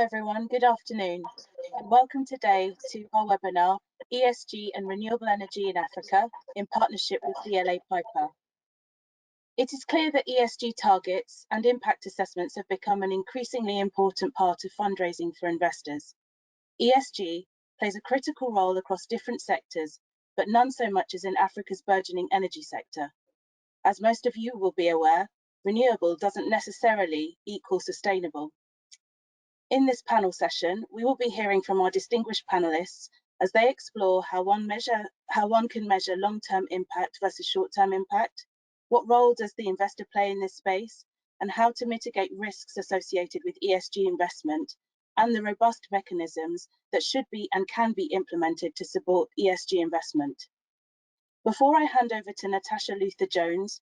everyone, good afternoon, and welcome today to our webinar, ESG and Renewable Energy in Africa, in partnership with DLA Piper. It is clear that ESG targets and impact assessments have become an increasingly important part of fundraising for investors. ESG plays a critical role across different sectors, but none so much as in Africa's burgeoning energy sector. As most of you will be aware, renewable doesn't necessarily equal sustainable. In this panel session, we will be hearing from our distinguished panelists as they explore how one can measure long-term impact versus short-term impact, what role does the investor play in this space, and how to mitigate risks associated with ESG investment, and the robust mechanisms that should be and can be implemented to support ESG investment. Before I hand over to Natasha Luther-Jones,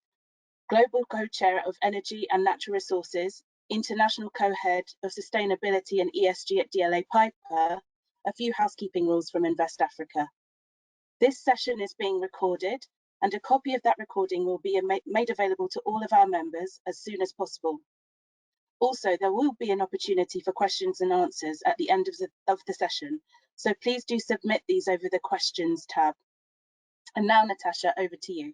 Global Co-Chair of Energy and Natural Resources, International Co-Head of Sustainability and ESG at DLA Piper, a few housekeeping rules from Invest Africa. This session is being recorded, and a copy of that recording will be made available to all of our members as soon as possible. Also, there will be an opportunity for questions and answers at the end of the session, so please do submit these over the questions tab. And now, Natasha, over to you.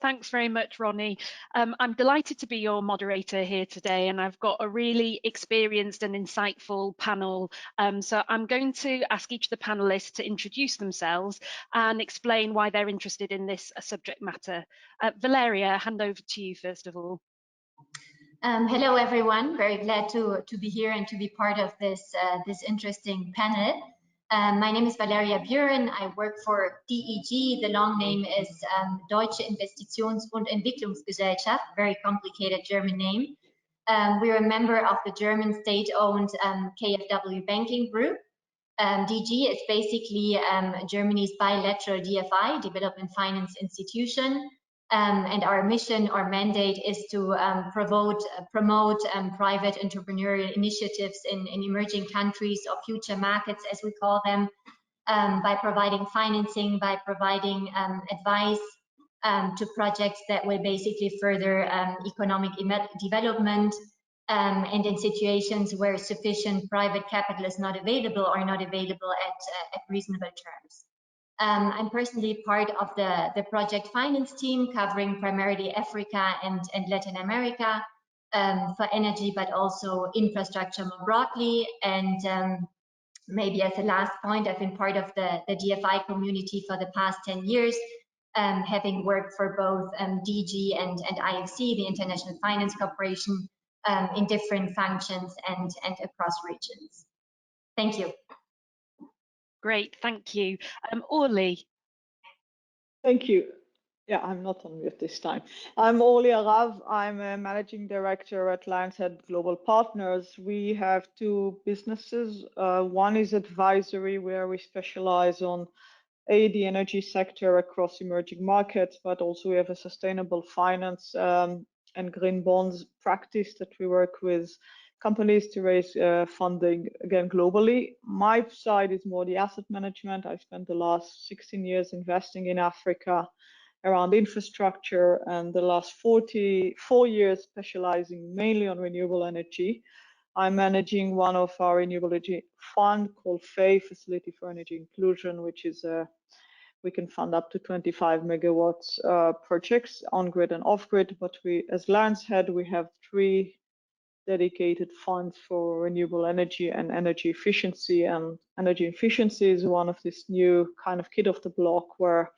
Thanks very much, Ronnie. I'm delighted to be your moderator here today, and I've got a really experienced and insightful panel. So I'm going to ask each of the panelists to introduce themselves and explain why they're interested in this subject matter. Valeria, hand over to you first of all. Hello, everyone. Very glad to be here and to be part of this interesting panel. My name is Valeria Biurrun. I work for DEG. The long name is Deutsche Investitions- und Entwicklungsgesellschaft, very complicated German name. We're a member of the German state-owned KfW banking group. DG is basically Germany's bilateral DFI, Development Finance Institution. And our mission or mandate is to promote private entrepreneurial initiatives in emerging countries or future markets, as we call them, by providing financing, by providing advice to projects that will basically further economic development, and in situations where sufficient private capital is not available or not available at reasonable terms. I'm personally part of the project finance team covering primarily Africa and Latin America for energy, but also infrastructure more broadly. And maybe as a last point, I've been part of the DFI community for the past 10 years, having worked for both DG and IFC, the International Finance Corporation, in different functions and across regions. Thank you. Great, thank you. Orli. Thank you. Yeah, I'm not on mute this time. I'm Orli Arav. I'm a managing director at Lionshead Global Partners. We have two businesses. One is advisory, where we specialize on the energy sector across emerging markets, but also we have a sustainable finance and green bonds practice that we work with companies to raise funding, again, globally. My side is more the asset management. I spent the last 16 years investing in Africa around infrastructure, and the last 44 years specializing mainly on renewable energy. I'm managing one of our renewable energy fund called FEI, Facility for Energy Inclusion, which is we can fund up to 25 megawatts projects on grid and off grid. But we, as Lionshead, we have 3 dedicated funds for renewable energy and energy efficiency. And energy efficiency is one of this new kind of kid of the block where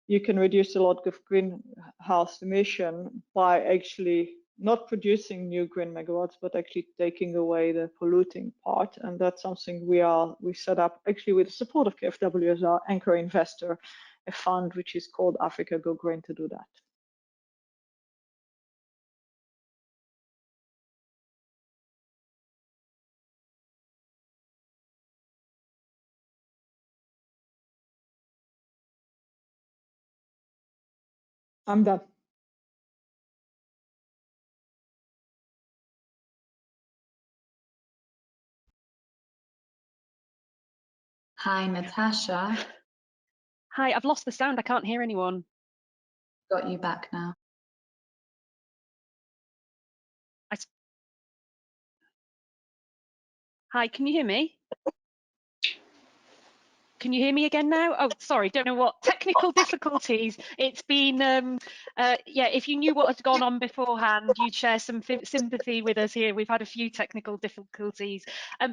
you can reduce a lot of greenhouse emission by actually not producing new green megawatts, but actually taking away the polluting part. And that's something we set up actually with the support of KfW as our anchor investor, a fund which is called Africa Go Green to do that. I'm done. Hi, Natasha. Hi, I've lost the sound. I can't hear anyone. Got you back now. Hi, can you hear me? Can you hear me again now? Oh, sorry, don't know what technical difficulties. It's been, yeah, if you knew what had gone on beforehand, you'd share some sympathy with us here. We've had a few technical difficulties.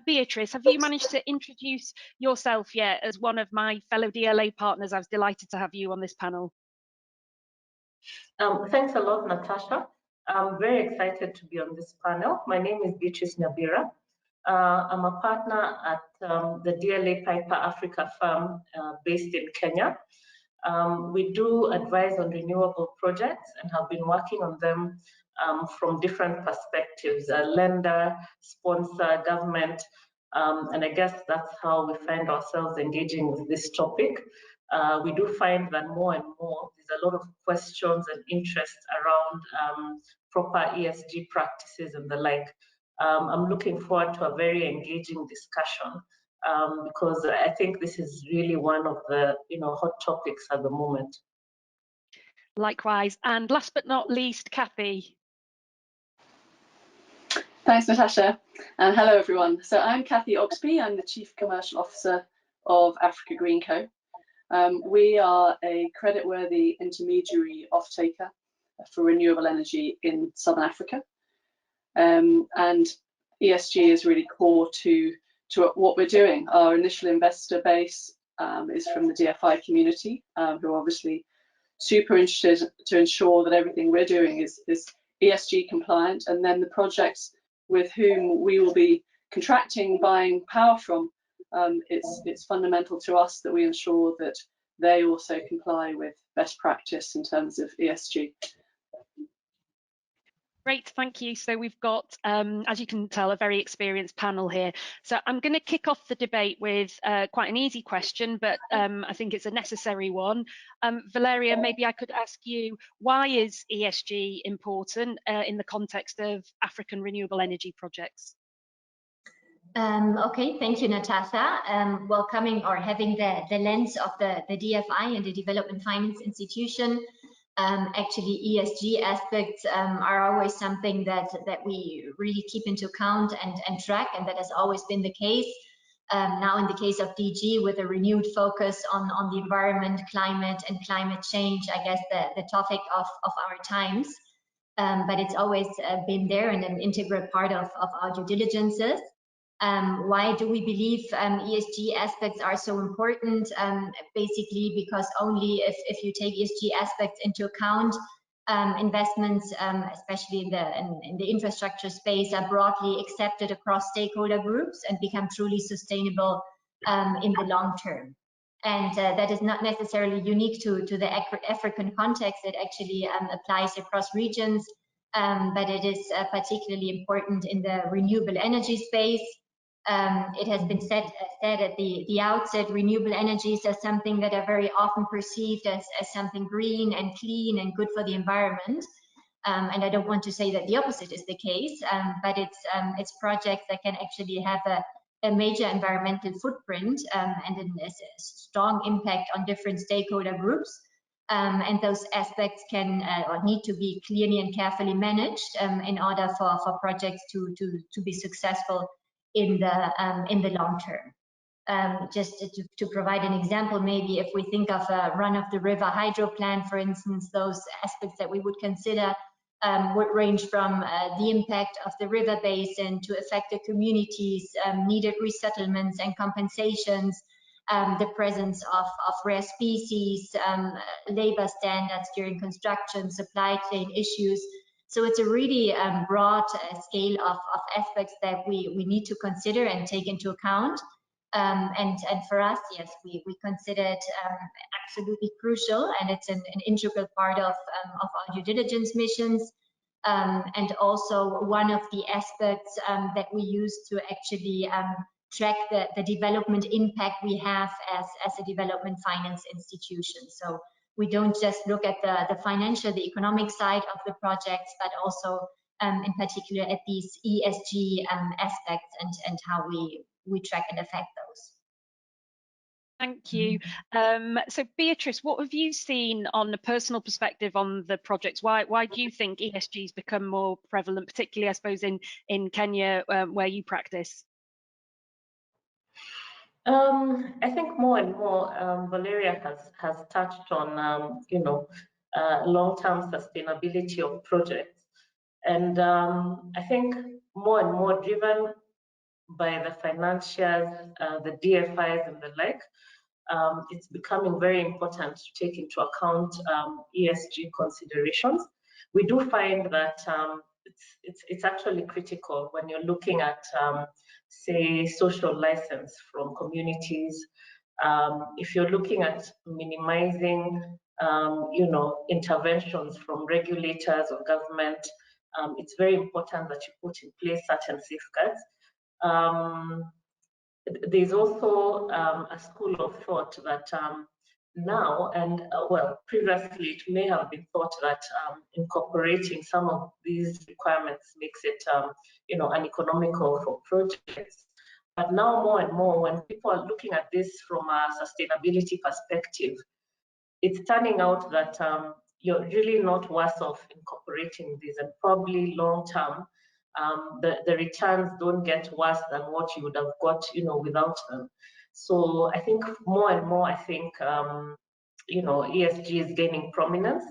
Beatrice, have you managed to introduce yourself yet as one of my fellow DLA partners? I was delighted to have you on this panel. Thanks a lot, Natasha. I'm very excited to be on this panel. My name is Beatrice Nyabira. I'm a partner at the DLA Piper Africa firm based in Kenya. We do advise on renewable projects and have been working on them from different perspectives, lender, sponsor, government, and I guess that's how we find ourselves engaging with this topic. We do find that more and more, there's a lot of questions and interest around proper ESG practices and the like. I'm looking forward to a very engaging discussion because I think this is really one of the hot topics at the moment. Likewise, and last but not least, Cathy. Thanks, Natasha, and hello everyone. So I'm Cathy Oxby. I'm the Chief Commercial Officer of Africa Greenco. We are a creditworthy intermediary off-taker for renewable energy in Southern Africa. And ESG is really core to what we're doing. Our initial investor base is from the DFI community, who are obviously super interested to ensure that everything we're doing is ESG compliant, and then the projects with whom we will be contracting, buying power from, it's fundamental to us that we ensure that they also comply with best practice in terms of ESG. Great, thank you. So we've got, as you can tell, a very experienced panel here. So I'm going to kick off the debate with quite an easy question, but I think it's a necessary one. Valeria, maybe I could ask you, why is ESG important in the context of African renewable energy projects? Okay, thank you, Natasha. Welcoming or having the lens of the DFI and the Development Finance Institution. Actually, ESG aspects are always something that we really keep into account and track, and that has always been the case. Now in the case of DG, with a renewed focus on the environment, climate and climate change, I guess the topic of our times. But it's always been there and an integral part of our due diligences. Why do we believe ESG aspects are so important? Basically, because only if you take ESG aspects into account, investments, especially in the infrastructure space, are broadly accepted across stakeholder groups and become truly sustainable in the long term. And that is not necessarily unique to the African context. It actually applies across regions, but it is particularly important in the renewable energy space. It has been said at the outset, renewable energies are something that are very often perceived as something green and clean and good for the environment. And I don't want to say that the opposite is the case, but it's projects that can actually have a major environmental footprint and a strong impact on different stakeholder groups. And those aspects can or need to be clearly and carefully managed in order for projects to be successful in the long term. Just to provide an example, maybe if we think of a run-of-the-river hydro plant, for instance, those aspects that we would consider would range from the impact of the river basin to affected communities, needed resettlements and compensations, the presence of rare species, labor standards during construction, supply chain issues. So it's a really broad scale of aspects that we need to consider and take into account. And for us, yes, we consider it absolutely crucial, and it's an integral part of our due diligence missions. And also one of the aspects that we use to actually track the development impact we have as a development finance institution. So we don't just look at the financial, the economic side of the projects, but also in particular at these ESG aspects and how we track and affect those. Thank you. So Beatrice, what have you seen on a personal perspective on the projects? Why do you think ESG has become more prevalent, particularly I suppose in Kenya where you practice? I think more and more, Valeria has touched on, long-term sustainability of projects. And I think more and more driven by the financials, the DFIs and the like, it's becoming very important to take into account ESG considerations. We do find that it's actually critical when you're looking at, say, social license from communities. If you're looking at minimizing, interventions from regulators or government, it's very important that you put in place certain safeguards. There's also a school of thought that now, and well, previously it may have been thought that incorporating some of these requirements makes it, uneconomical for projects. But now more and more, when people are looking at this from a sustainability perspective, it's turning out that you're really not worse off incorporating these, and probably long term, the returns don't get worse than what you would have got, without them. So I think more and more, ESG is gaining prominence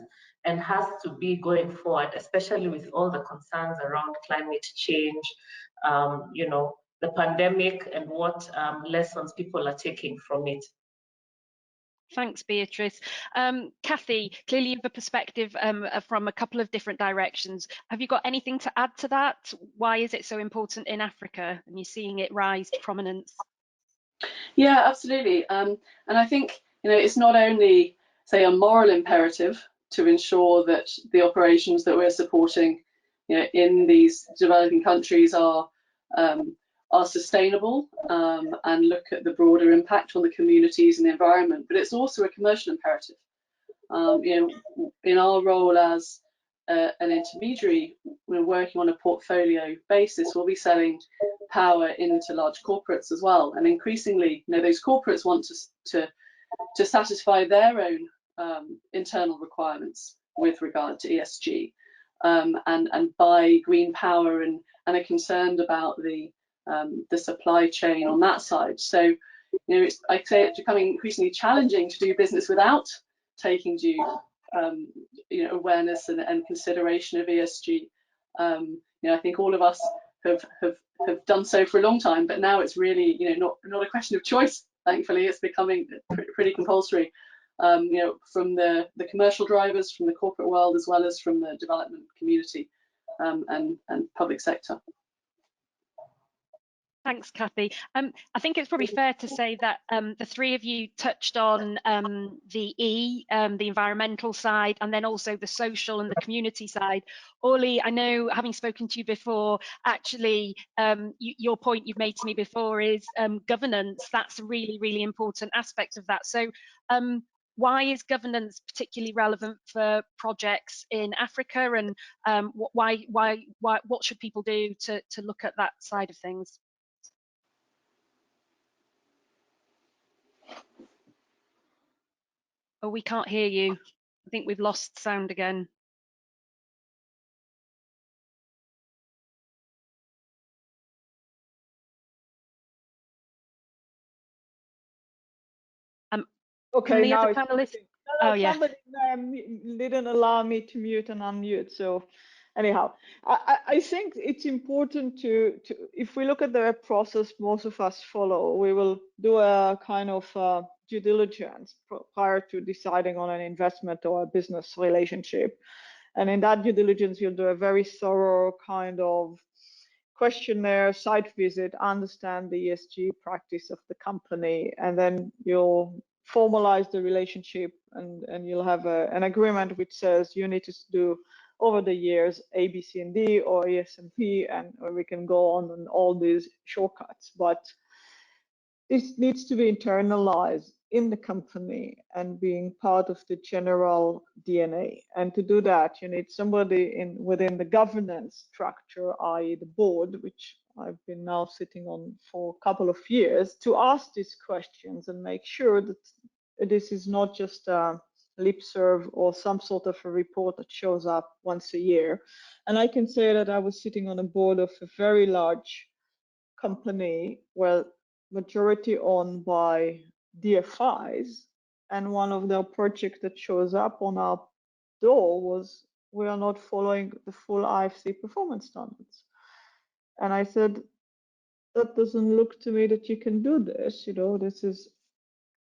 and has to be going forward, especially with all the concerns around climate change, the pandemic, and what lessons people are taking from it. Thanks, Beatrice. Cathy, clearly you have a perspective from a couple of different directions. Have you got anything to add to that? Why is it so important in Africa and you're seeing it rise to prominence? Yeah, absolutely. And I think, it's not only, say, a moral imperative to ensure that the operations that we're supporting, in these developing countries are sustainable and look at the broader impact on the communities and the environment, but it's also a commercial imperative. In our role as an intermediary, we're working on a portfolio basis. We'll be selling power into large corporates as well, and increasingly, those corporates want to satisfy their own internal requirements with regard to ESG, and buy green power and are concerned about the supply chain on that side. So, I'd say it's becoming increasingly challenging to do business without taking due, awareness and consideration of ESG. I think all of us have done so for a long time, but now it's really, not a question of choice. Thankfully, it's becoming pretty compulsory. From the commercial drivers, from the corporate world, as well as from the development community and public sector. Thanks, Cathy. I think it's probably fair to say that the three of you touched on the environmental side, and then also the social and the community side. Orli, I know, having spoken to you before, actually, your point you've made to me before is governance. That's a really, really important aspect of that. So why is governance particularly relevant for projects in Africa, and what should people do to look at that side of things? Oh, we can't hear you. I think we've lost sound again. Okay, the now other panelists. Oh, yeah. Somebody didn't allow me to mute and unmute. So anyhow, I think it's important to if we look at the process most of us follow, we will do a kind of due diligence prior to deciding on an investment or a business relationship. And in that due diligence, you'll do a very thorough kind of questionnaire, site visit, understand the ESG practice of the company, and then you'll formalize the relationship, and you'll have an agreement which says you need to do over the years A, B, C, and D, or ESG, and we can go on all these shortcuts. But this needs to be internalized in the company and being part of the general DNA. And to do that, you need somebody within the governance structure, i.e. the board, which I've been now sitting on for a couple of years, to ask these questions and make sure that this is not just a lip serve or some sort of a report that shows up once a year. And I can say that I was sitting on a board of a very large company where majority owned by DFIs, and one of their projects that shows up on our door was, we are not following the full IFC performance standards. And I said, that doesn't look to me that you can do this, this is,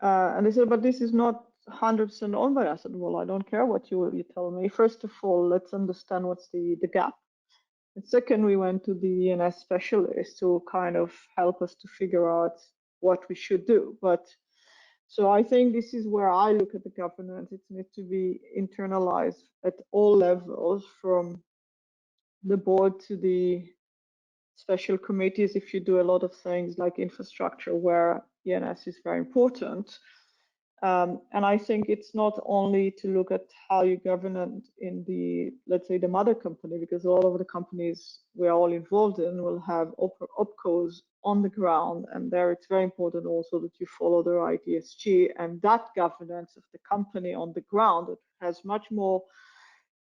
and they said, but this is not 100% owned by us. I said, well, I don't care what you tell me. First of all, let's understand what's the gap. And second, we went to the ENS specialist to kind of help us to figure out what we should do. But so I think this is where I look at the governance. It needs to be internalized at all levels, from the board to the special committees. If you do a lot of things like infrastructure where ENS is very important. And I think it's not only to look at how you govern it in the, let's say, the mother company, because all of the companies we're all involved in will have opcos on the ground, and there it's very important also that you follow the right ESG, and that governance of the company on the ground, it has much more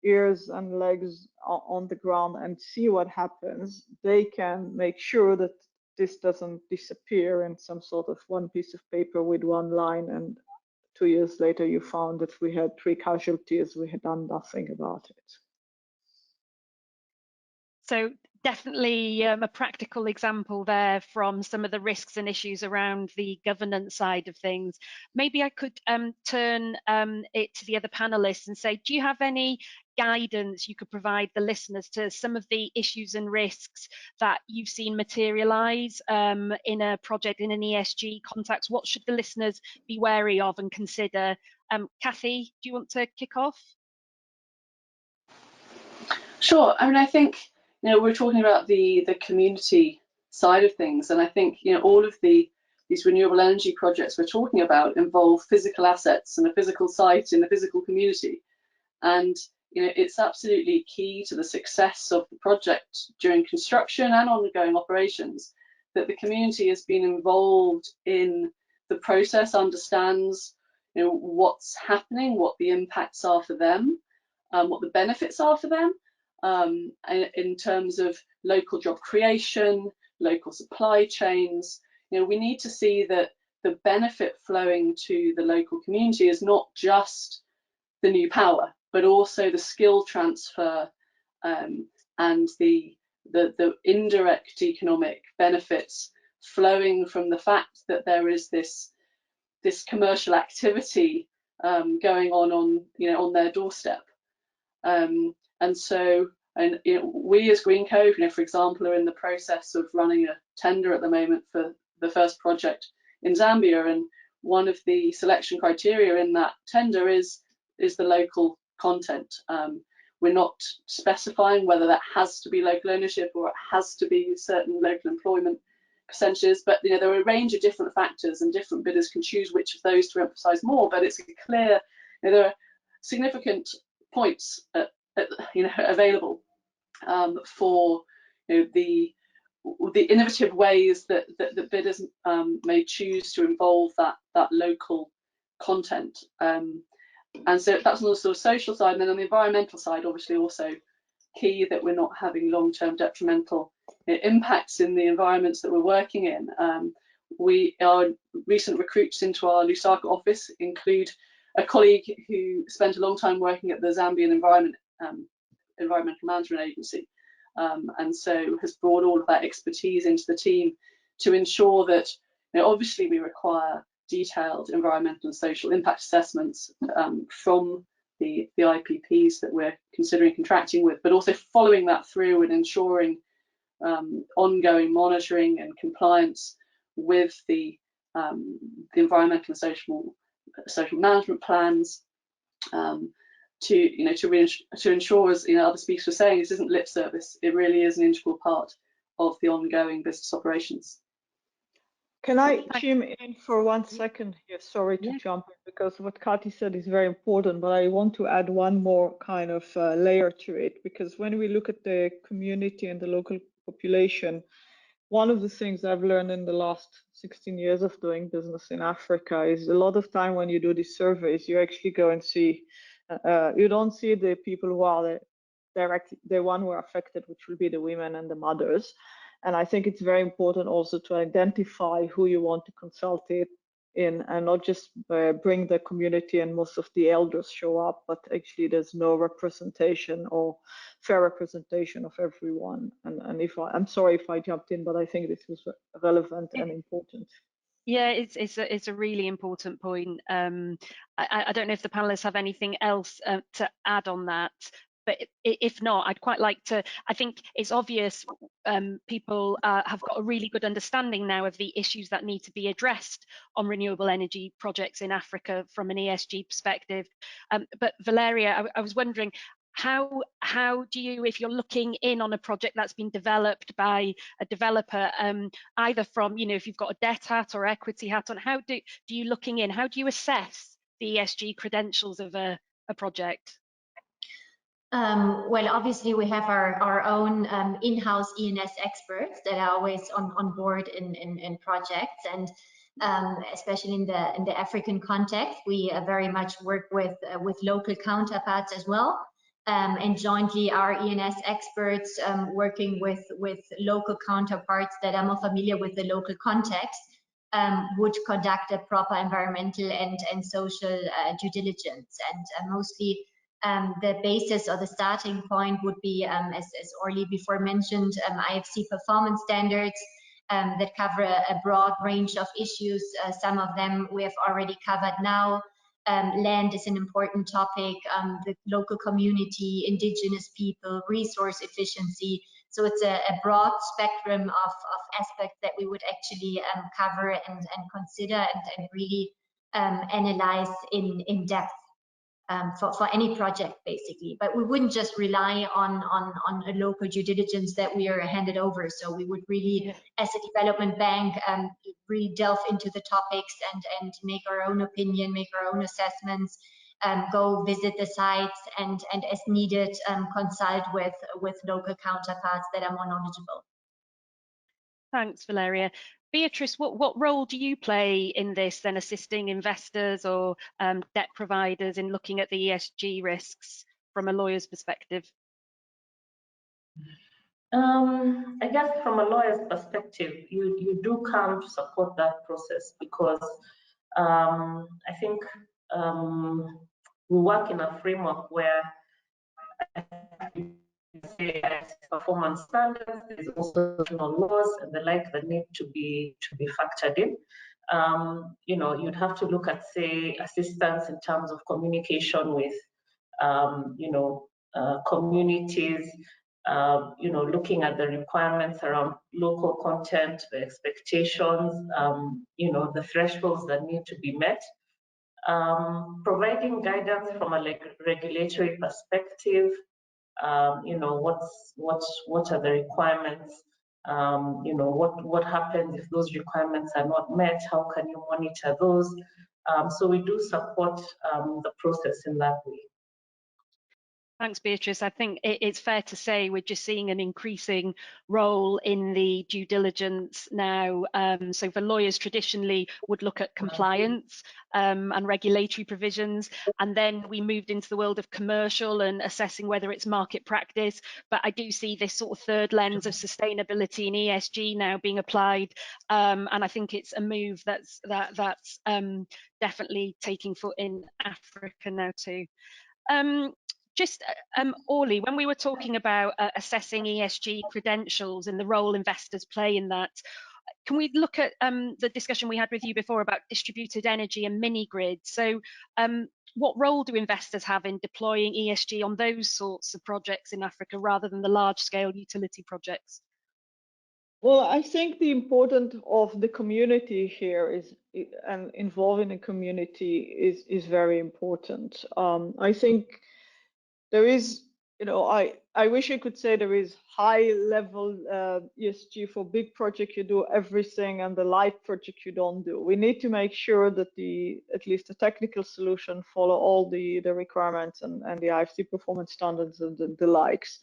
ears and legs on the ground and see what happens. They can make sure that this doesn't disappear in some sort of one piece of paper with one line, and 2 years later you found that we had 3 casualties, we had done nothing about it. So definitely a practical example there from some of the risks and issues around the governance side of things. Maybe I could turn it to the other panelists and say, do you have any guidance you could provide the listeners to some of the issues and risks that you've seen materialize in a project, in an ESG context? What should the listeners be wary of and consider? Cathy, do you want to kick off? Sure. I mean, I think, we're talking about the community side of things, and I think, all of these renewable energy projects we're talking about involve physical assets and a physical site in the physical community. And, it's absolutely key to the success of the project during construction and ongoing operations that the community has been involved in the process, understands, what's happening, what the impacts are for them, what the benefits are for them. In terms of local job creation, local supply chains, we need to see that the benefit flowing to the local community is not just the new power, but also the skill transfer and the indirect economic benefits flowing from the fact that there is this commercial activity going on their doorstep. And so, we as Greenco, for example, are in the process of running a tender at the moment for the first project in Zambia, and one of the selection criteria in that tender is the local content. We're not specifying whether that has to be local ownership or it has to be certain local employment percentages, but there are a range of different factors, and different bidders can choose which of those to emphasize more. But it's clear there are significant points available for the innovative ways that bidders may choose to involve that local content. And so that's on the sort of social side, and then on the environmental side, obviously also key that we're not having long-term detrimental impacts in the environments that we're working in. Our recent recruits into our Lusaka office include a colleague who spent a long time working at the Zambian Environmental Management Agency, and so has brought all of that expertise into the team to ensure that, obviously we require detailed environmental and social impact assessments from the IPPs that we're considering contracting with, but also following that through and ensuring ongoing monitoring and compliance with the environmental and social management plans, to ensure, as other speakers were saying, this isn't lip service. It really is an integral part of the ongoing business operations. Can I chime in for 1 second here? Sorry to jump in, because what Cathy said is very important, but I want to add one more kind of layer to it, because when we look at the community and the local population, one of the things I've learned in the last 16 years of doing business in Africa is a lot of time when you do these surveys, you actually go and see, you don't see the people who are the one who are affected, which will be the women and the mothers. And I think it's very important also to identify who you want to consult it in, and not just bring the community and most of the elders show up, but actually there's no representation or fair representation of everyone. And if I'm sorry if I jumped in, but I think this was relevant and important. Yeah, it's a really important point. I don't know if the panelists have anything else to add on that, but if not, I'd quite like to. I think it's obvious people have got a really good understanding now of the issues that need to be addressed on renewable energy projects in Africa from an ESG perspective. But Valeria, I was wondering, how do you, if you're looking in on a project that's been developed by a developer, either from, if you've got a debt hat or equity hat on, how do you looking in, how do you assess the ESG credentials of a project? Well, obviously we have our own in-house ENS experts that are always on board in projects, and especially in the African context, we very much work with local counterparts as well. And jointly our ENS experts working with local counterparts that are more familiar with the local context would conduct a proper environmental and social due diligence. And mostly the basis or the starting point would be, as Orli before mentioned, IFC performance standards that cover a broad range of issues. Some of them we have already covered now. Land is an important topic, the local community, indigenous people, resource efficiency. So it's a broad spectrum of aspects that we would actually cover and consider and really analyze in depth for any project, basically. But we wouldn't just rely on a local due diligence that we are handed over. So we would really, as a development bank, really delve into the topics and make our own opinion, make our own assessments, go visit the sites, and as needed, consult with local counterparts that are more knowledgeable. Thanks, Valeria. Beatrice, what role do you play in this, then, assisting investors or debt providers in looking at the ESG risks from a lawyer's perspective? I guess from a lawyer's perspective, you do come to support that process, because I think we work in a framework where performance standards, there's also laws and the like that need to be factored in. You'd have to look at, say, assistance in terms of communication with communities, looking at the requirements around local content, the expectations, the thresholds that need to be met. Providing guidance from a regulatory perspective, what are the requirements, what happens if those requirements are not met, how can you monitor those? So we do support the process in that way. Thanks, Beatrice. I think it's fair to say we're just seeing an increasing role in the due diligence now. So the lawyers traditionally would look at compliance and regulatory provisions, and then we moved into the world of commercial and assessing whether it's market practice. But I do see this sort of third lens of sustainability and ESG now being applied, and I think it's a move that's definitely taking foot in Africa now too. Orli, when we were talking about assessing ESG credentials and the role investors play in that, can we look at the discussion we had with you before about distributed energy and mini grids? So what role do investors have in deploying ESG on those sorts of projects in Africa rather than the large scale utility projects? Well, I think the importance of the community here and involving the community is very important. I think there is, I wish I could say there is high level ESG for big project you do everything and the light project you don't do. We need to make sure that at least the technical solution follow all the requirements and the IFC performance standards and the likes.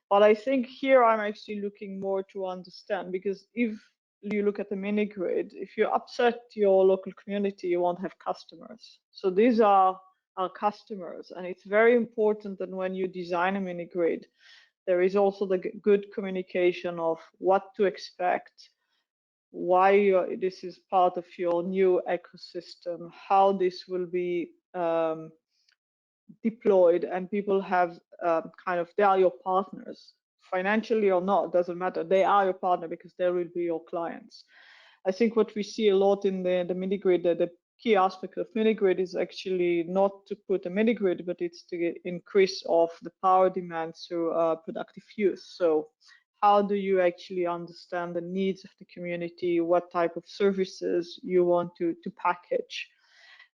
But I think here I'm actually looking more to understand, because if you look at the mini grid, if you upset your local community, you won't have customers. So these are our customers, and it's very important that when you design a mini grid there is also the good communication of what to expect, why this is part of your new ecosystem, how this will be deployed, and people have kind of, they are your partners, financially or not, doesn't matter. They are your partner because they will be your clients. I think what we see a lot in the mini grid, the key aspect of mini grid is actually not to put a mini grid, but it's the increase of the power demand through productive use. So how do you actually understand the needs of the community, what type of services you want to package?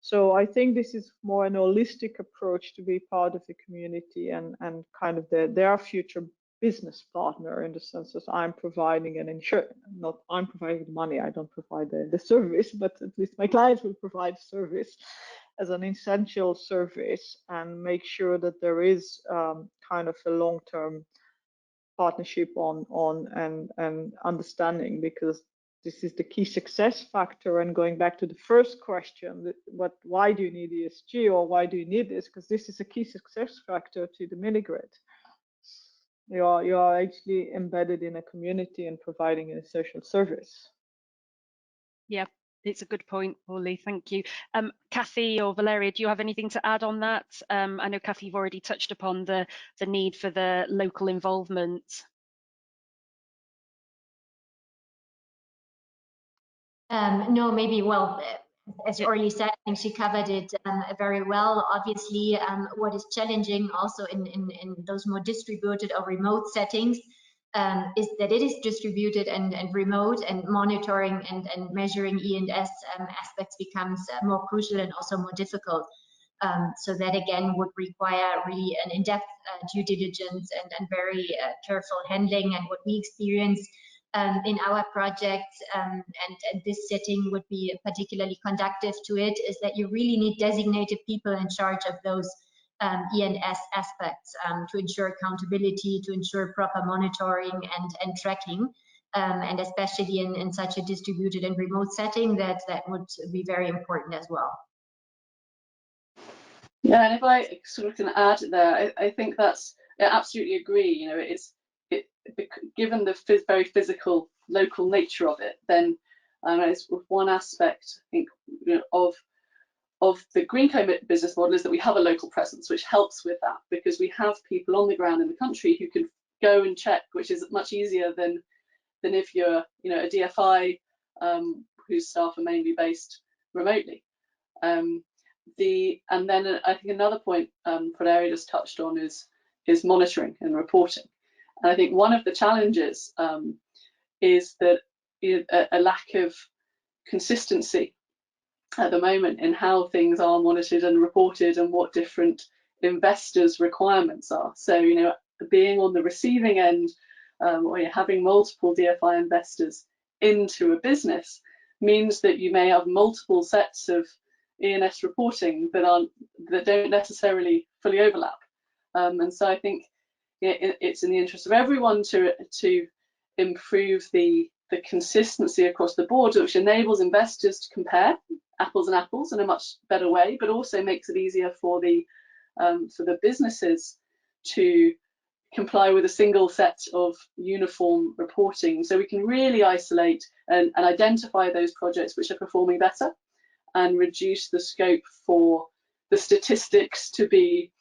So I think this is more an holistic approach to be part of the community and kind of their future business partner, in the sense that I'm providing an insurance, not I'm providing the money, I don't provide the service, but at least my clients will provide service as an essential service, and make sure that there is kind of a long-term partnership and understanding, because this is the key success factor. And going back to the first question, why do you need ESG, or why do you need this? Because this is a key success factor to the mini grid. You are actually embedded in a community and providing a social service. Yeah, it's a good point, Orli. Thank you. Cathy or Valeria, do you have anything to add on that? I know, Cathy, you've already touched upon the need for the local involvement. No, maybe, well, as Orli said, I think she covered it very well. Obviously, what is challenging also in those more distributed or remote settings is that it is distributed and remote, and monitoring and measuring E&S aspects becomes more crucial and also more difficult. So that again would require really an in-depth due diligence and very careful handling. And what we experience in our project, and this setting would be particularly conducive to it, is that you really need designated people in charge of those E&S aspects to ensure accountability, to ensure proper monitoring and tracking, and especially in such a distributed and remote setting, that would be very important as well. Yeah, and if I sort of can add there, I think I absolutely agree. You know, given the very physical, local nature of it, then it's one aspect, I think, of the Greenco business model, is that we have a local presence, which helps with that, because we have people on the ground in the country who can go and check, which is much easier than if you're, you know, a DFI whose staff are mainly based remotely. And then I think another point Valeria just touched on is monitoring and reporting. And I think one of the challenges is that a lack of consistency at the moment in how things are monitored and reported, and what different investors' requirements are. So, you know, being on the receiving end, or having multiple DFI investors into a business, means that you may have multiple sets of E&S reporting that don't necessarily fully overlap. And so I think it's in the interest of everyone to improve the consistency across the board, which enables investors to compare apples and apples in a much better way, but also makes it easier for the businesses to comply with a single set of uniform reporting. So we can really isolate and identify those projects which are performing better, and reduce the scope for the statistics to be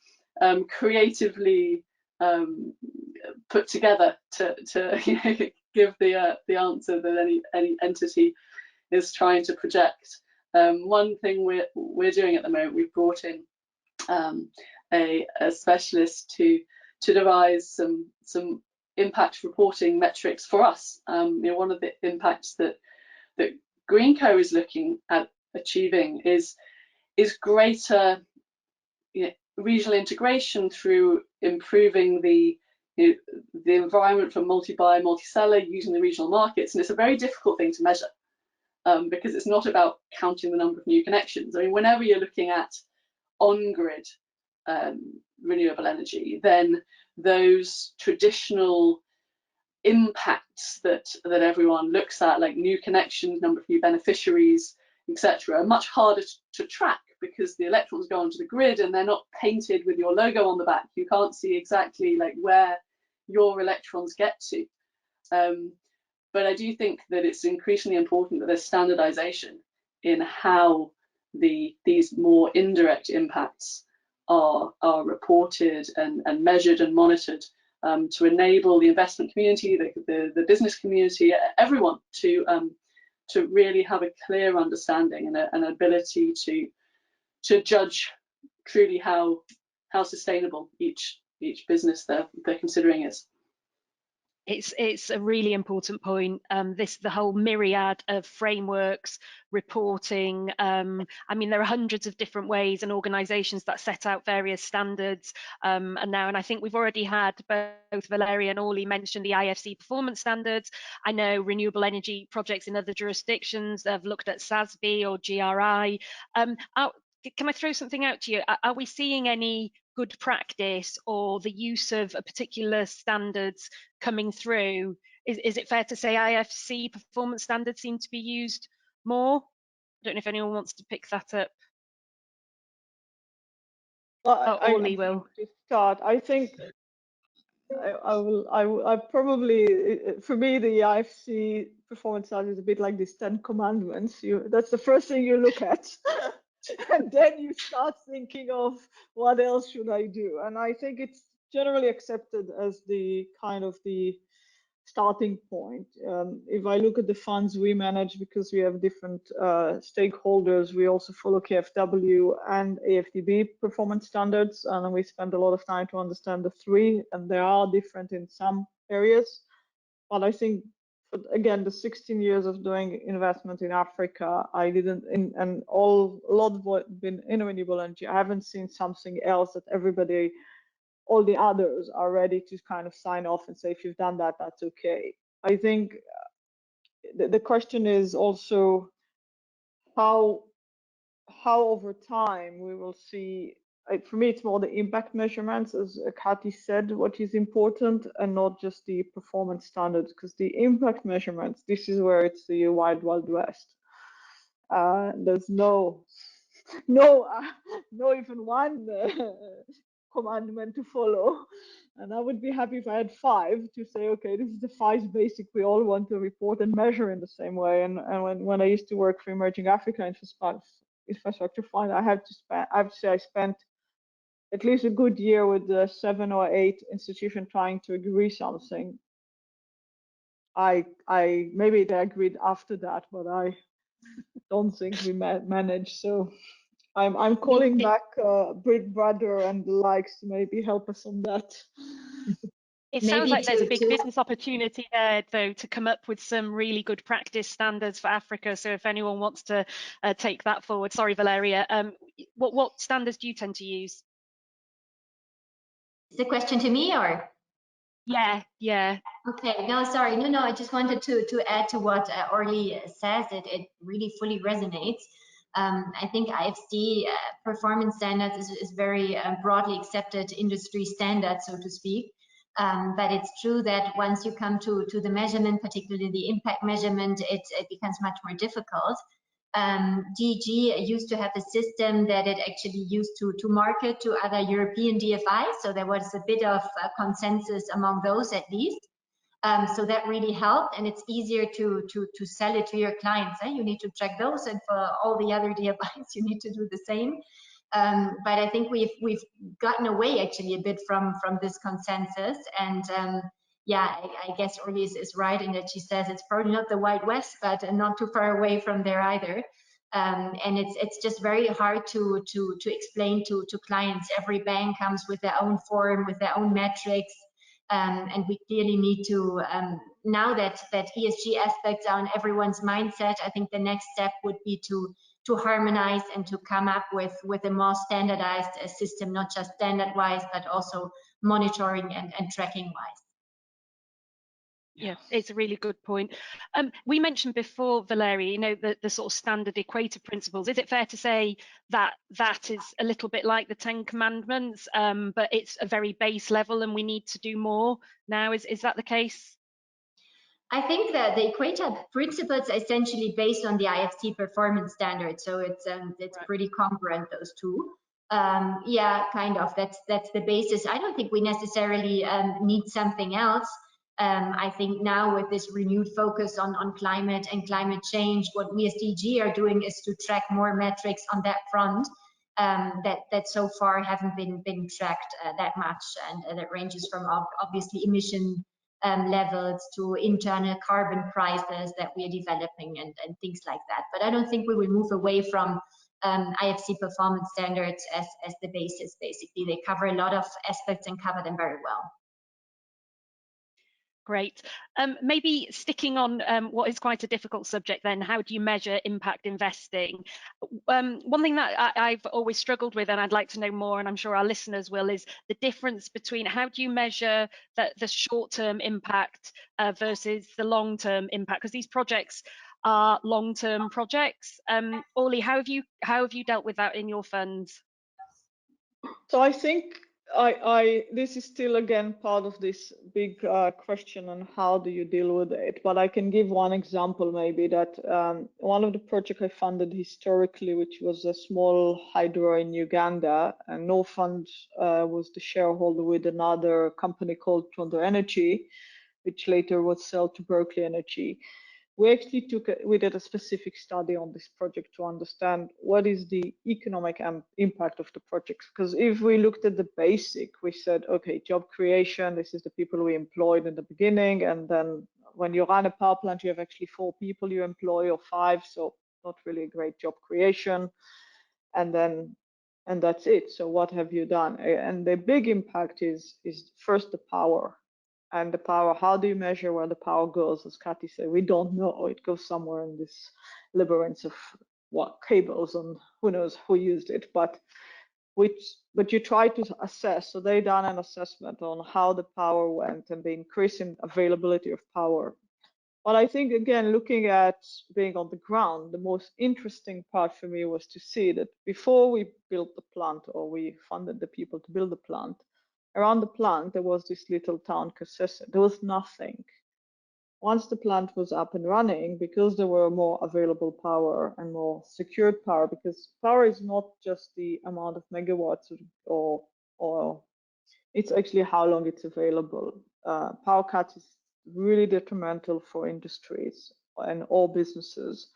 creatively put together to give the answer that any entity is trying to project. One thing we're doing at the moment, we've brought in a specialist to devise some impact reporting metrics for us. One of the impacts that Greenco is looking at achieving is greater regional integration through improving the environment for multi-buyer, multi-seller using the regional markets. And it's a very difficult thing to measure, because it's not about counting the number of new connections. I mean, whenever you're looking at on-grid renewable energy, then those traditional impacts that everyone looks at, like new connections, number of new beneficiaries, etc., are much harder to track, because the electrons go onto the grid and they're not painted with your logo on the back. You can't see exactly like where your electrons get to. But I do think that it's increasingly important that there's standardization in how these more indirect impacts are reported and measured and monitored, to enable the investment community, the business community, everyone to really have a clear understanding and an ability to judge truly how sustainable each business they're considering is. It's a really important point. The whole myriad of frameworks, reporting. I mean, there are hundreds of different ways and organisations that set out various standards. And I think we've already had both Valeria and Orli mention the IFC performance standards. I know renewable energy projects in other jurisdictions have looked at SASB or GRI. Can I throw something out to you? Are we seeing any good practice or the use of a particular standards coming through? Is it fair to say IFC performance standards seem to be used more? I don't know if anyone wants to pick that up. Well, Orli will. To start, I think I probably, for me, the IFC performance standard is a bit like the 10 commandments. That's the first thing you look at. And then you start thinking of what else should I do. And I think it's generally accepted as the kind of the starting point. If I look at the funds we manage, because we have different stakeholders, we also follow KfW and AFDB performance standards, and we spend a lot of time to understand the three, and they are different in some areas. But I think, again, the 16 years of doing investment in Africa, I didn't, and a lot of what been in renewable energy, I haven't seen something else that everybody, all the others are ready to kind of sign off and say, if you've done that, that's okay. I think the question is also how over time we will see. For me, it's more the impact measurements, as Cathy said, what is important, and not just the performance standards, because the impact measurements, this is where it's the wild west. There's no even one commandment to follow, and I would be happy if I had 5 to say, okay, this is the 5 basic we all want to report and measure in the same way. And when I used to work for Emerging Africa Infrastructure Fund, I have to say I spent at least a good year with 7 or 8 institutions trying to agree something. I maybe they agreed after that, but I don't think we managed. So I'm calling back Brit Brother and the likes to maybe help us on that. It sounds like there's a big business opportunity there, though, to come up with some really good practice standards for Africa. So if anyone wants to take that forward. Sorry, Valeria. What standards do you tend to use? Is the question to me or? Yeah. Okay, no, sorry. No, I just wanted to add to what Orli says. It really fully resonates. I think IFC performance standards is very broadly accepted industry standard, so to speak. But it's true that once you come to the measurement, particularly the impact measurement, it becomes much more difficult. DG used to have a system that it actually used to market to other European DFIs, so there was a bit of consensus among those at least. So that really helped, and it's easier to sell it to your clients. You need to check those, and for all the other DFIs, you need to do the same. But I think we've gotten away actually a bit from this consensus, and yeah, I guess Orli is right in that she says it's probably not the Wild West, but not too far away from there either. And it's just very hard to explain to clients. Every bank comes with their own form, with their own metrics. And we clearly need to, now that ESG aspects are on everyone's mindset, I think the next step would be to harmonize and to come up with a more standardized system, not just standard-wise, but also monitoring and tracking-wise. Yeah, it's a really good point. We mentioned before, Valeria, the sort of standard equator principles. Is it fair to say that that is a little bit like the 10 commandments, but it's a very base level and we need to do more now? Is that the case? I think that the equator principles are essentially based on the IFC performance standard, so it's pretty congruent, those two. Yeah, kind of. That's the basis. I don't think we necessarily need something else. I think now with this renewed focus on climate and climate change, what we as DG are doing is to track more metrics on that front that so far haven't been tracked that much, and that ranges from obviously emission levels to internal carbon prices that we are developing and things like that. But I don't think we will move away from IFC performance standards as the basis. Basically, they cover a lot of aspects and cover them very well. Great. Maybe sticking on what is quite a difficult subject then, how do you measure impact investing? One thing that I've always struggled with, and I'd like to know more, and I'm sure our listeners will, is the difference between how do you measure the short-term impact versus the long-term impact, because these projects are long-term projects. Orli, how have you dealt with that in your funds? So I think this is still again part of this big question on how do you deal with it. But I can give one example maybe that one of the projects I funded historically, which was a small hydro in Uganda, and no fund was the shareholder with another company called Toronto Energy, which later was sold to Berkeley Energy. We actually we did a specific study on this project to understand what is the economic impact of the project. Because if we looked at the basic, we said, okay, job creation, this is the people we employed in the beginning. And then when you run a power plant, you have actually 4 people you employ or 5. So not really a great job creation. And that's it. So what have you done? And the big impact is first the power. And the power, how do you measure where the power goes? As Cathy said, we don't know. It goes somewhere in this labyrinth of what cables and who knows who used it. But you try to assess. So they done an assessment on how the power went and the increase in availability of power. But I think again, looking at being on the ground, the most interesting part for me was to see that before we built the plant, or we funded the people to build the plant, around the plant, there was this little town, Kasese. There was nothing. Once the plant was up and running, because there were more available power and more secured power, because power is not just the amount of megawatts or it's actually how long it's available. Power cuts is really detrimental for industries and all businesses.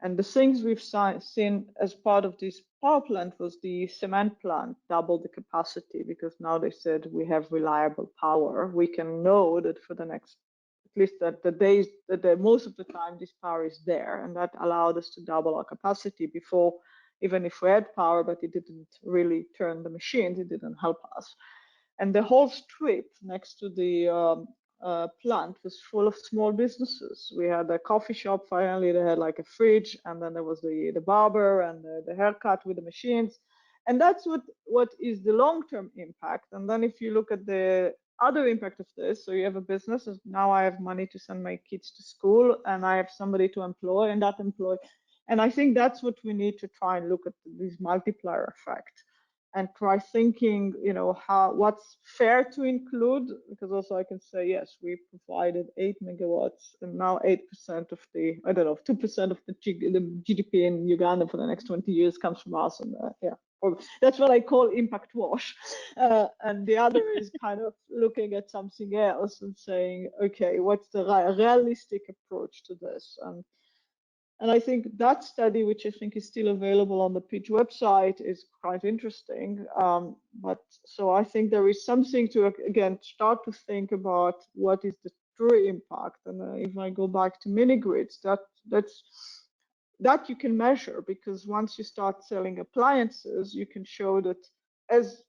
And the things we've seen as part of this power plant was the cement plant doubled the capacity, because now they said we have reliable power. We can know that for the next, at least that the days, that most of the time this power is there, and that allowed us to double our capacity. Before, even if we had power, but it didn't really turn the machines, it didn't help us. And the whole strip next to the plant was full of small businesses. We had a coffee shop, finally they had like a fridge, and then there was the barber and the haircut with the machines. And that's what is the long-term impact. And then if you look at the other impact of this, so you have a business, now I have money to send my kids to school, and I have somebody to employ, and that employ. And I think that's what we need to try and look at, this multiplier effect. And try thinking, you know, what's fair to include, because also I can say, yes, we provided 8 megawatts, and now 8% of the, I don't know, 2% of the GDP in Uganda for the next 20 years comes from us. And yeah, that's what I call impact wash. And the other is kind of looking at something else and saying, okay, what's the realistic approach to this? And I think that study, which I think is still available on the Pitch website, is quite interesting. But so I think there is something to, again, start to think about what is the true impact. And if I go back to mini grids, that you can measure, because once you start selling appliances, you can show that as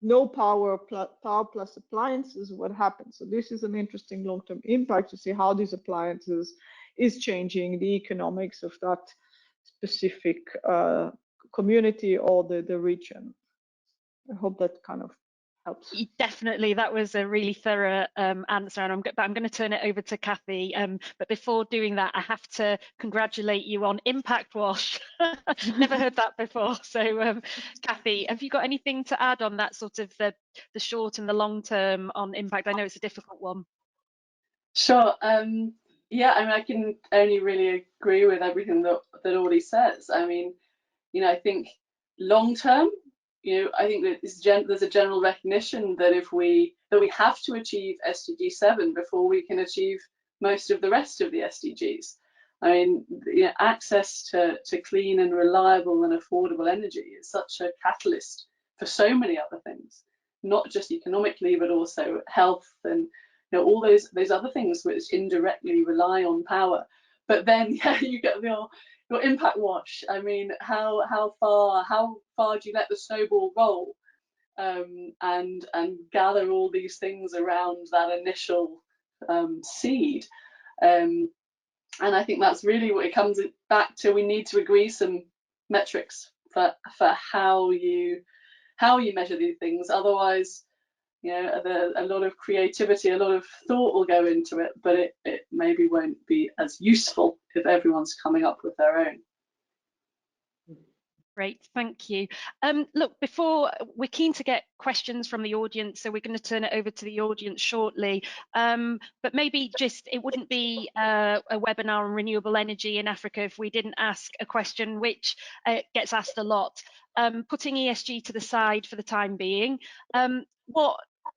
no power plus appliances, what happens. So this is an interesting long-term impact to see how these appliances is changing the economics of that specific community or the region. I hope that kind of helps. Definitely, that was a really thorough answer, and I'm going to turn it over to Cathy. But before doing that, I have to congratulate you on Impact Wash. Never heard that before. So, Cathy, have you got anything to add on that sort of the short and the long term on impact? I know it's a difficult one. Sure. Yeah, I mean, I can only really agree with everything that Orli says. I mean, you know, I think long term, I think that there's a general recognition that we have to achieve SDG 7 before we can achieve most of the rest of the SDGs. I mean, access to clean and reliable and affordable energy is such a catalyst for so many other things, not just economically, but also health and all those other things which indirectly rely on power. But then, you get your impact wash. I mean, how far do you let the snowball roll, and gather all these things around that initial seed? And I think that's really what it comes back to. We need to agree some metrics for how you measure these things. Otherwise, a lot of creativity, a lot of thought will go into it, but it maybe won't be as useful if everyone's coming up with their own. Great, thank you. Look, we're keen to get questions from the audience, so we're going to turn it over to the audience shortly. But maybe it wouldn't be a webinar on renewable energy in Africa if we didn't ask a question which gets asked a lot. Putting ESG to the side for the time being,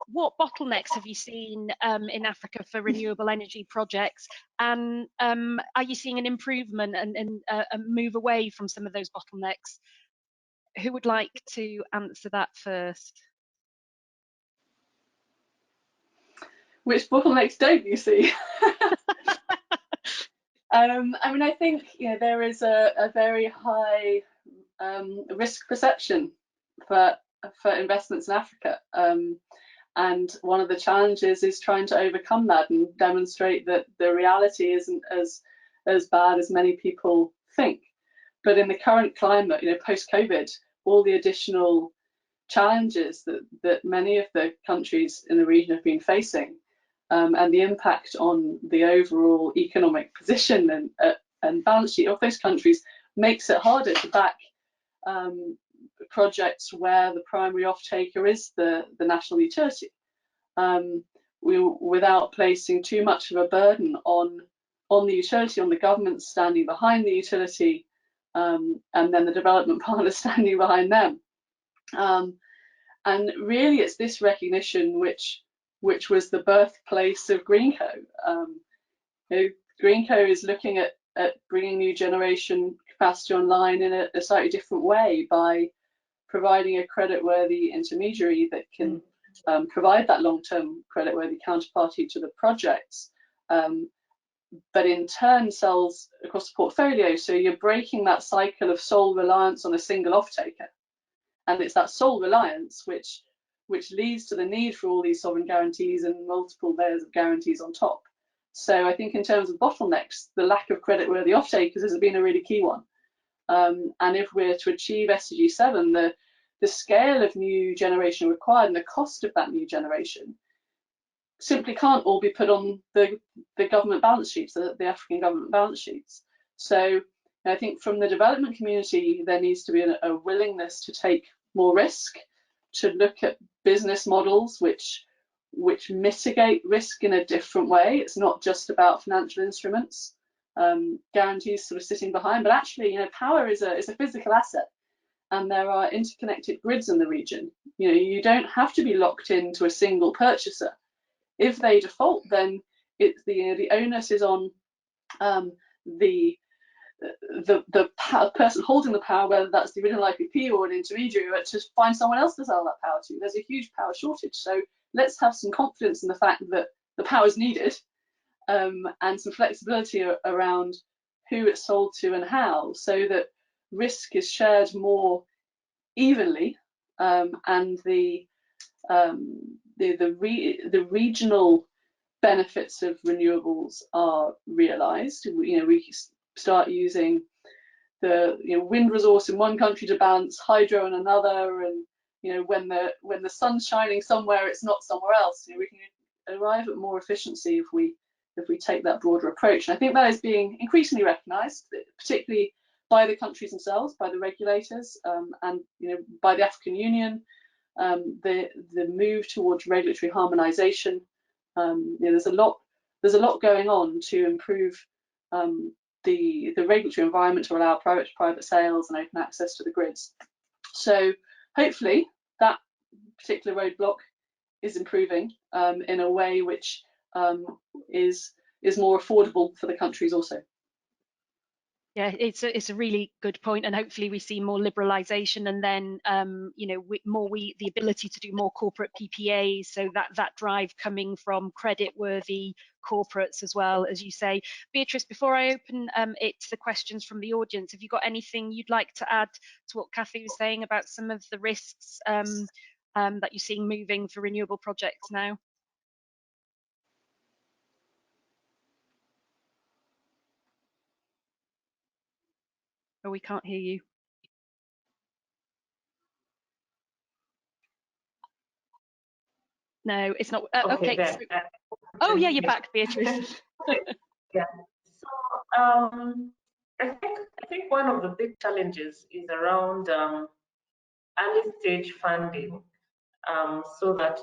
what bottlenecks have you seen in Africa for renewable energy projects, and are you seeing an improvement and a move away from some of those bottlenecks? Who would like to answer that first? Which bottlenecks don't you see? I mean, I think there is a very high risk perception for investments in Africa. And one of the challenges is trying to overcome that and demonstrate that the reality isn't as bad as many people think. But in the current climate, post-COVID, all the additional challenges that many of the countries in the region have been facing, and the impact on the overall economic position and balance sheet of those countries makes it harder to back projects where the primary off-taker is the national utility, without placing too much of a burden on the utility, on the government standing behind the utility, and then the development partners standing behind them. And really, it's this recognition which was the birthplace of Greenco. Greenco is looking at bringing new generation capacity online in a slightly different way by providing a creditworthy intermediary that can provide that long-term creditworthy counterparty to the projects, but in turn sells across the portfolio. So you're breaking that cycle of sole reliance on a single off-taker. And it's that sole reliance which leads to the need for all these sovereign guarantees and multiple layers of guarantees on top. So I think in terms of bottlenecks, the lack of creditworthy off-takers has been a really key one. And if we're to achieve SDG 7, the scale of new generation required and the cost of that new generation simply can't all be put on the government balance sheets, the African government balance sheets. So I think from the development community, there needs to be a willingness to take more risk, to look at business models which mitigate risk in a different way. It's not just about financial instruments, guarantees sort of sitting behind, but actually, power is a physical asset, and there are interconnected grids in the region. You don't have to be locked into a single purchaser. If they default, then the onus is on the person holding the power, whether that's the original IPP or an intermediary, to find someone else to sell that power to. There's a huge power shortage, so let's have some confidence in the fact that the power is needed, and some flexibility around who it's sold to and how, so that risk is shared more evenly, and the regional benefits of renewables are realised. We start using the wind resource in one country to balance hydro in another, and when the sun's shining somewhere, it's not somewhere else. We can arrive at more efficiency if we take that broader approach. And I think that is being increasingly recognised, particularly by the countries themselves, by the regulators, and by the African Union. The move towards regulatory harmonisation. There's a lot going on to improve the regulatory environment to allow private sales and open access to the grids. So hopefully that particular roadblock is improving in a way which is more affordable for the countries also. Yeah, it's a really good point, and hopefully we see more liberalisation, and then you know, the ability to do more corporate PPAs, so that drive coming from credit-worthy corporates as well, as you say. Beatrice, before I open it to the questions from the audience, have you got anything you'd like to add to what Cathy was saying about some of the risks that you're seeing moving for renewable projects now? Oh, we can't hear you. No, it's not. Okay. So, oh yeah, you're back, Beatrice. Yeah. So I think one of the big challenges is around early stage funding, so that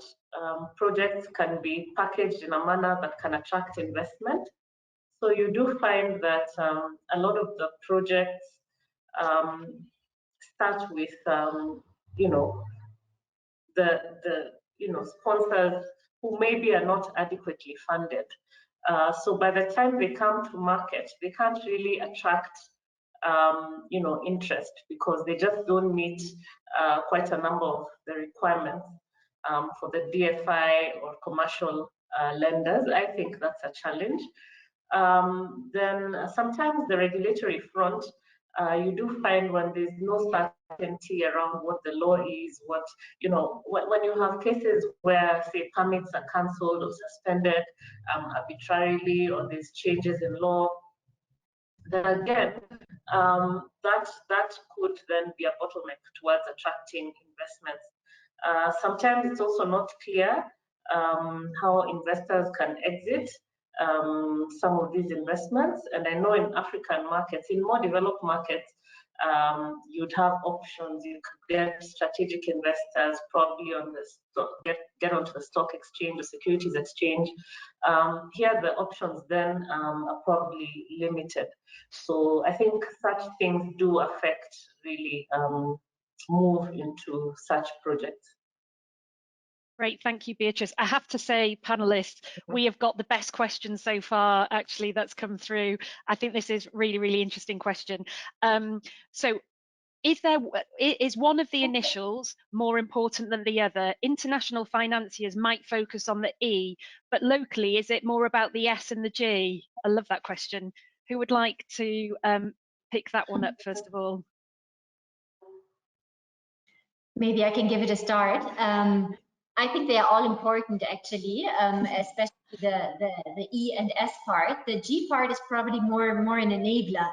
projects can be packaged in a manner that can attract investment. So you do find that a lot of the projects start with you know, the sponsors who maybe are not adequately funded. So by the time they come to market, they can't really attract you know, interest, because they just don't meet quite a number of the requirements for the DFI or commercial lenders. I think that's a challenge. Then sometimes the regulatory front, you do find when there's no certainty around what the law is, what, you know, when you have cases where, say, permits are cancelled or suspended arbitrarily, or there's changes in law, then again, that could then be a bottleneck towards attracting investments. Sometimes it's also not clear how investors can exit some of these investments. And I know in African markets, in more developed markets, you'd have options. You could get strategic investors probably on the stock, get onto the stock exchange or securities exchange. Here the options then are probably limited. So I think such things do affect really move into such projects. Great, thank you, Beatrice. I have to say, panelists, we have got the best questions so far, actually, that's come through. I think this is really, really interesting question. So is one of the initials more important than the other? International financiers might focus on the E, but locally, is it more about the S and the G? I love that question. Who would like to pick that one up first of all? Maybe I can give it a start. I think they are all important, actually, especially the E and S part. The G part is probably more an enabler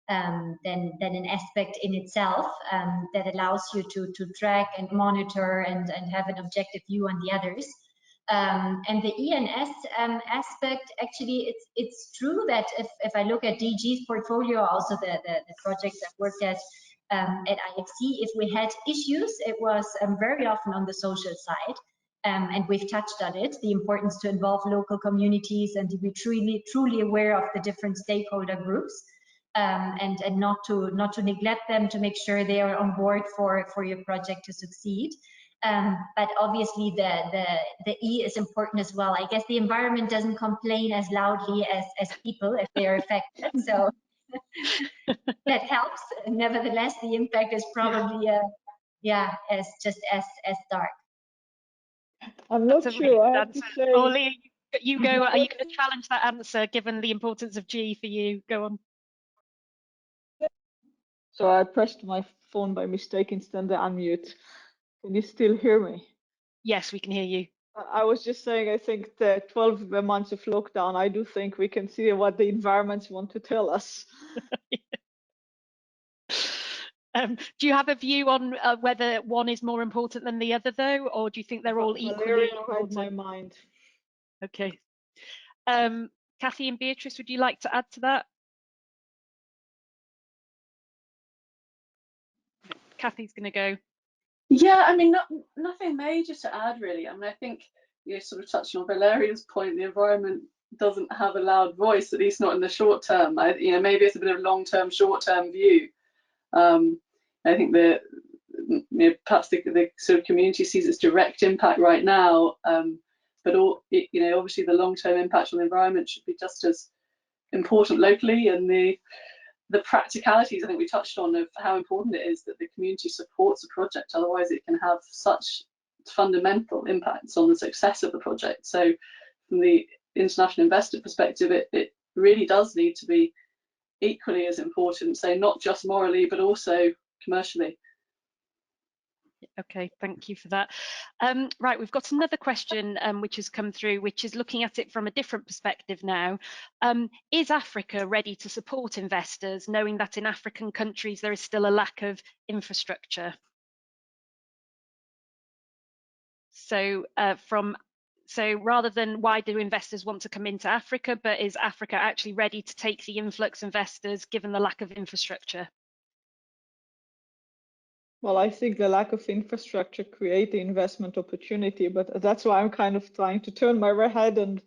than an aspect in itself that allows you to track and monitor and have an objective view on the others. And the E and S aspect, actually, it's true that if I look at DG's portfolio, also the projects I've worked at IFC, if we had issues, it was very often on the social side. And we've touched on it, the importance to involve local communities and to be truly aware of the different stakeholder groups, and not to neglect them, to make sure they are on board for your project to succeed. But obviously the E is important as well. I guess the environment doesn't complain as loudly as people if they are affected, so that helps. Nevertheless, the impact is probably as dark. I'm not sure. I have to say, Orli, you go. Are you going to challenge that answer, given the importance of G for you? Go on. So I pressed my phone by mistake instead of unmute. Can you still hear me? Yes, we can hear you. I was just saying, I think the 12 months of lockdown, I do think we can see what the environments want to tell us. Do you have a view on whether one is more important than the other, though, or do you think they're all equally Valeria important? read my mind. Okay. Cathy and Beatrice, would you like to add to that? Cathy's going to go. Yeah, I mean, nothing major to add, really. I mean, I think you're sort of touching on Valeria's point. The environment doesn't have a loud voice, at least not in the short term. Maybe it's a bit of a long-term, short-term view. I think the perhaps the sort of community sees its direct impact right now, but obviously the long-term impact on the environment should be just as important locally, and the practicalities I think we touched on of how important it is that the community supports a project, otherwise it can have such fundamental impacts on the success of the project. So from the international investor perspective, it really does need to be equally as important, so not just morally but also commercially. Okay, thank you for that. Right, we've got another question which has come through, which is looking at it from a different perspective now. Is Africa ready to support investors, knowing that in African countries there is still a lack of infrastructure? So rather than why do investors want to come into Africa, but is Africa actually ready to take the influx investors given the lack of infrastructure? Well, I think the lack of infrastructure create the investment opportunity, but that's why I'm kind of trying to turn my head,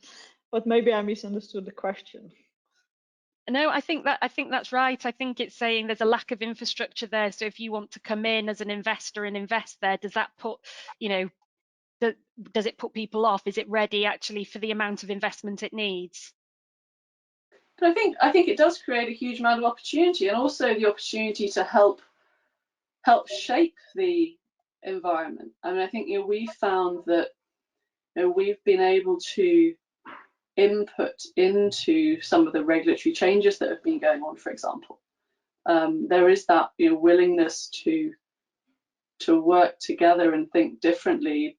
but maybe I misunderstood the question. No, I think that's right. I think it's saying there's a lack of infrastructure there. So if you want to come in as an investor and invest there, does that put, does it put people off? Is it ready actually for the amount of investment it needs? I think it does create a huge amount of opportunity, and also the opportunity to help shape the environment. I mean, I think we found that we've been able to input into some of the regulatory changes that have been going on. For example, there is that willingness to work together and think differently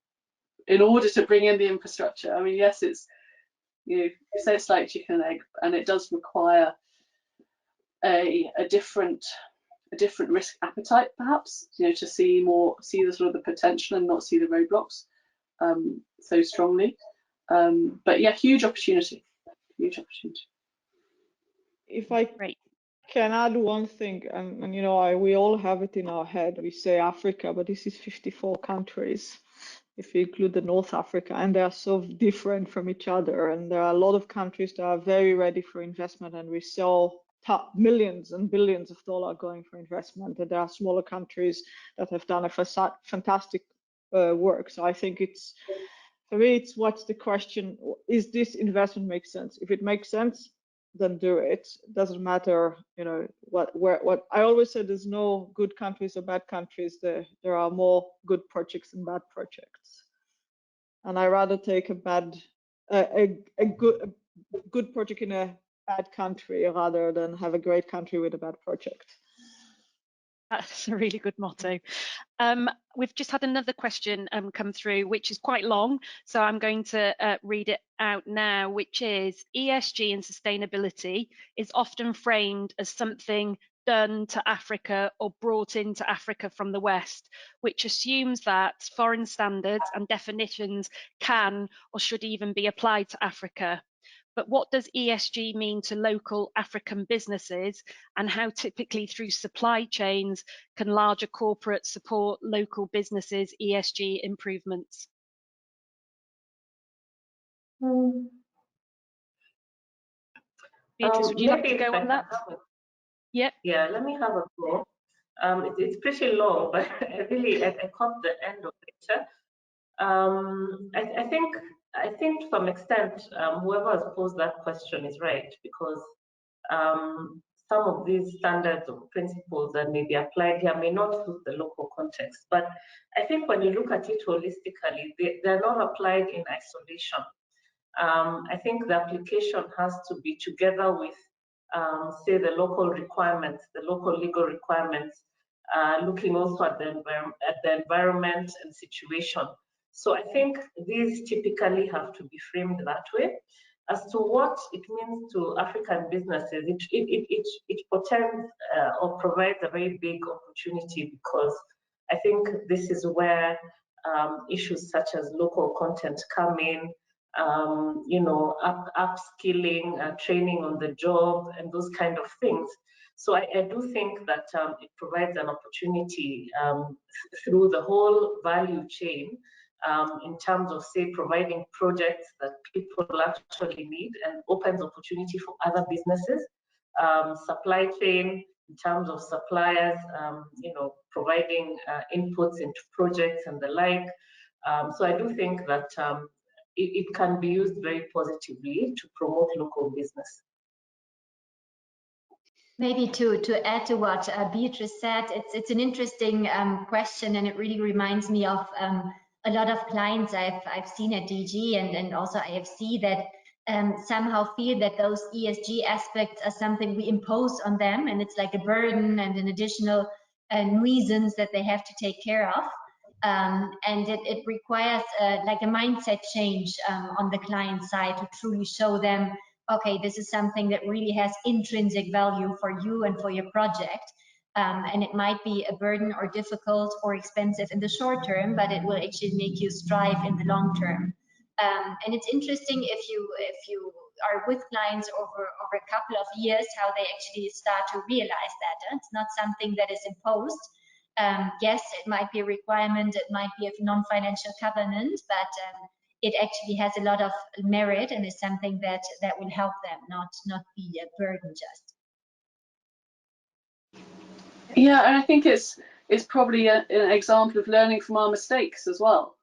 in order to bring in the infrastructure. I mean, yes, it's you say it's like chicken and egg, and it does require a different risk appetite, perhaps, to see the sort of the potential and not see the roadblocks so strongly. But yeah, huge opportunity. If I can add one thing, and we all have it in our head. We say Africa, but this is 54 countries, if you include the North Africa, and they are so different from each other. And there are a lot of countries that are very ready for investment, and we saw millions and billions of dollars going for investment. And there are smaller countries that have done a fantastic work. So I think for me, it's what's the question? Is this investment make sense? If it makes sense, then do it. Doesn't matter, what I always say, there's no good countries or bad countries. There are more good projects and bad projects. And I rather take a good project in a bad country rather than have a great country with a bad project. That's a really good motto. We've just had another question come through, which is quite long, so I'm going to read it out now, which is: ESG and sustainability is often framed as something done to Africa or brought into Africa from the West, which assumes that foreign standards and definitions can or should even be applied to Africa. But what does ESG mean to local African businesses, and how typically through supply chains can larger corporates support local businesses' ESG improvements? Beatrice, would you like to go on that? Yeah, let me have a go. It's pretty long, but I caught the end of it. I think to some extent, whoever has posed that question is right, because some of these standards or principles that may be applied here may not suit the local context. But I think when you look at it holistically, they're not applied in isolation. I think the application has to be together with, say, the local requirements, the local legal requirements, looking also at the environment and situation. So I think these typically have to be framed that way. As to what it means to African businesses, it portends or provides a very big opportunity, because I think this is where issues such as local content come in, upskilling, training on the job, and those kind of things. So I do think that it provides an opportunity through the whole value chain, in terms of, say, providing projects that people actually need, and opens opportunity for other businesses, supply chain, in terms of suppliers, you know, providing inputs into projects and the like. So I do think that it can be used very positively to promote local business. Maybe to add to what Beatrice said, it's an interesting question, and it really reminds me of a lot of clients I've seen at DG and also IFC that somehow feel that those ESG aspects are something we impose on them, and it's like a burden and an additional nuisance that they have to take care of. And it requires like a mindset change on the client side to truly show them, okay, this is something that really has intrinsic value for you and for your project. And it might be a burden or difficult or expensive in the short term, but it will actually make you strive in the long term. And it's interesting if you are with clients over a couple of years, how they actually start to realize that. It's not something that is imposed. Yes, it might be a requirement, it might be a non-financial covenant, but it actually has a lot of merit and is something that will help them, not be a burden just. Yeah, and I think it's probably an example of learning from our mistakes as well,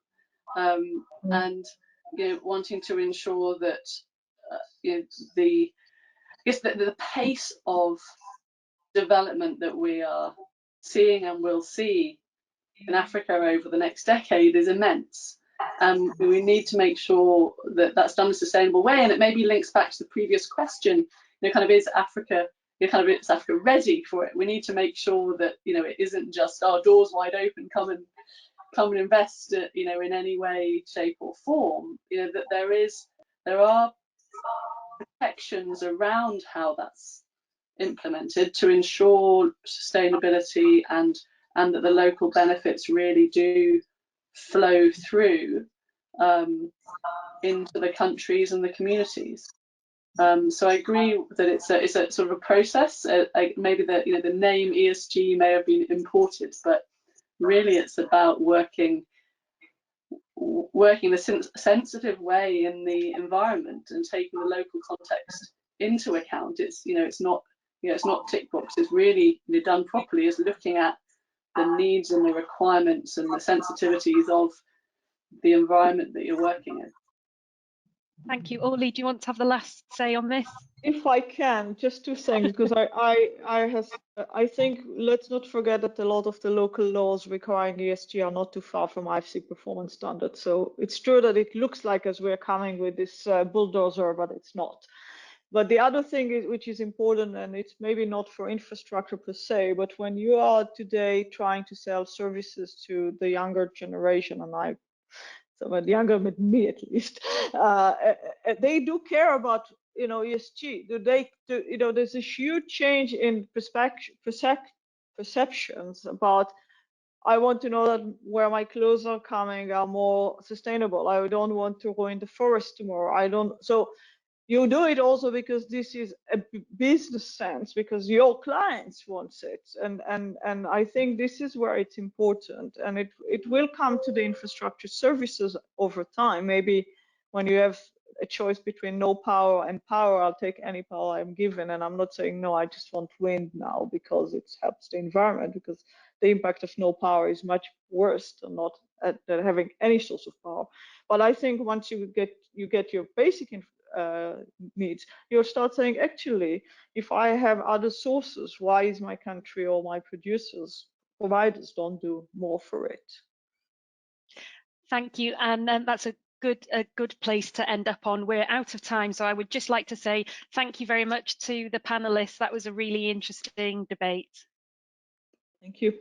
and you know, wanting to ensure that you know, the pace of development that we are seeing and will see in Africa over the next decade is immense. We need to make sure that that's done in a sustainable way, and it maybe links back to the previous question. You know, kind of is Africa ready for it? We need to make sure that, you know, it isn't just our doors wide open, come and invest, you know, in any way, shape or form. You know, that there are protections around how that's implemented to ensure sustainability and that the local benefits really do flow through into the countries and the communities. So I agree that it's a sort of a process. Maybe the name ESG may have been imported, but really it's about working in a sensitive way in the environment and taking the local context into account. It's not tick box. It's really, done properly, is looking at the needs and the requirements and the sensitivities of the environment that you're working in. Thank you. Orli, do you want to have the last say on this? If I can, just 2 things, because I think let's not forget that a lot of the local laws requiring ESG are not too far from IFC performance standards. So it's true that it looks like as we're coming with this bulldozer, but it's not. But the other thing is, which is important, and it's maybe not for infrastructure per se, but when you are today trying to sell services to the younger generation, and someone younger than me at least, they do care about, you know, ESG. You know, there's a huge change in perceptions about, I want to know that where my clothes are coming are more sustainable. I don't want to ruin the forest tomorrow. So you do it also because this is a business sense, because your clients want it, and I think this is where it's important, and it will come to the infrastructure services over time. Maybe when you have a choice between no power and power, I'll take any power I'm given, and I'm not saying no, I just want wind now because it helps the environment, because the impact of no power is much worse than not than having any source of power. But I think once you get your basic needs, you'll start saying, actually, if I have other sources, why is my country or my providers don't do more for it? Thank you, and that's a good place to end up on. We're out of time, so I would just like to say thank you very much to the panelists. That was a really interesting debate. Thank you.